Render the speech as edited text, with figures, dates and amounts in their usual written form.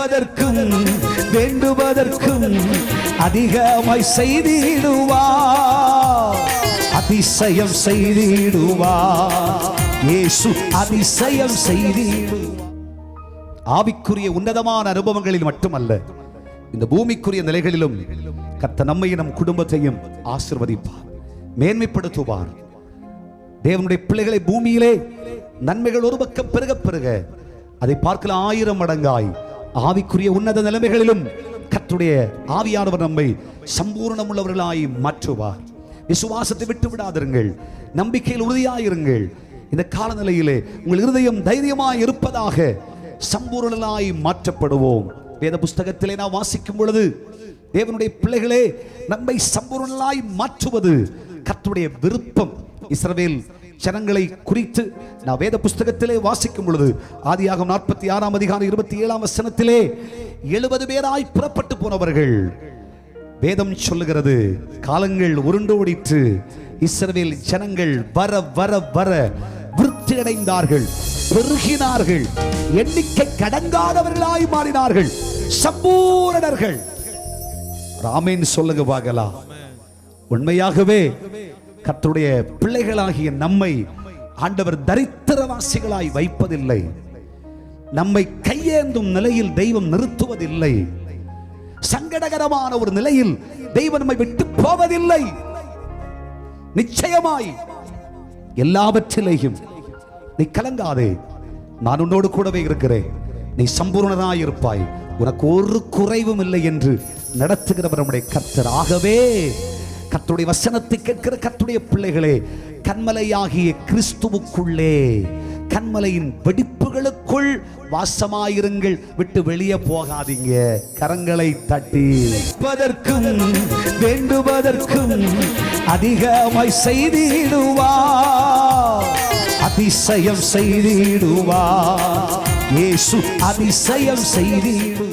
கேட்பதற்கும் வேண்டுவதற்கும் அதிகமாய் செய்திடுவார். அதிசயம் செய்திடுவார். இயேசு அதிசயம் செய்திடுவார். ஆவிக்குரிய உன்னதமான அனுபவங்களில் மட்டுமல்ல, இந்த பூமிக்குரிய நிலைகளிலும் கர்த்தர் நம்மையும் நம் குடும்பத்தையும் ஆசீர்வதிப்பார், மேன்மைப்படுத்துவார். தேவனுடைய பிள்ளைகளை பூமியிலே நன்மைகள் ஒரு பக்கம் பெருக பெருக அதை பார்க்கல 1000 மடங்காய் ஆவிக்குரிய உன்னத நிலைமைகளிலும் கர்த்தருடைய ஆவியானவர் நம்மை சம்பூர்ணம் உள்ளவர்களாய் மாற்றுவார். விசுவாசத்தை விட்டு விடாதிருங்கள், நம்பிக்கையில் உறுதியாயிருங்கள். இந்த காலநிலையிலே உங்கள் இருதயம் தைரியமாய் இருப்பதாக சம்பூர்ணமாய் மாற்றப்படுவோம். வேத புஸ்தகத்திலே நாம் வாசிக்கும் பொழுது தேவனுடைய பிள்ளைகளே நம்மை சம்பூர்ணமாய் மாற்றுவது கர்த்தருடைய விருப்பம். இஸ்ரவேல் ஜனங்களை குறித்து நான் வேத புஸ்தகத்திலே வாசிக்கும் பொழுது ஆதியாகமம் 46ஆம் அதிகாரம் 27ஆம் வசனத்திலே 70 பேராய் புறப்பட்டு போனவர்கள் வேதம் சொல்லுகிறது. காலங்கள் உருண்டோடிற்று. இஸ்ரவேல் ஜனங்கள் வர வர வர விருத்தி அடைந்தார்கள், பெருகினார்கள், எண்ணிக்கை கடங்காதவர்களாய் மாறினார்கள், சம்பூரணர்கள். ஆமென் சொல்லுங்க பார்க்கலாம். உண்மையாகவே கர்த்தருடைய பிள்ளைகளாகிய நம்மை ஆண்டவர் தரித்திரவாசிகளாய் வைப்பதில்லை. நம்மை கையேந்தும் நிலையில் தெய்வம் நிறுத்துவதில்லை. சங்கடகரமான ஒரு நிலையில் தெய்வம் நம்மை விட்டு போவதில்லை. நிச்சயமாய் எல்லாவற்றிலேயும் நீ கலங்காதே, நான் உன்னோடு கூடவே இருக்கிறேன், நீ சம்பூர்ணனாய் இருப்பாய், உனக்கு ஒரு குறைவும் இல்லை என்று நடத்துகிறவர் நம்முடைய கர்த்தர். ஆகவே கர்த்தருடைய வசனத்தை கேட்கிற கர்த்தருடைய பிள்ளைகளே, கன்மலையாகிய கிறிஸ்துவுக்குள்ளே கன்மலையின் வெடிப்புகளுக்குள் வாசமாயிருங்கள், விட்டு வெளியே போகாதீங்க. கரங்களை தட்டி கேட்பதற்கும் வேண்டுவதற்கும் அதிகமாய் செய்திடுவார். அதிசயம் செய்திடுவார். இயேசு அதிசயம் செய்திடுவார்.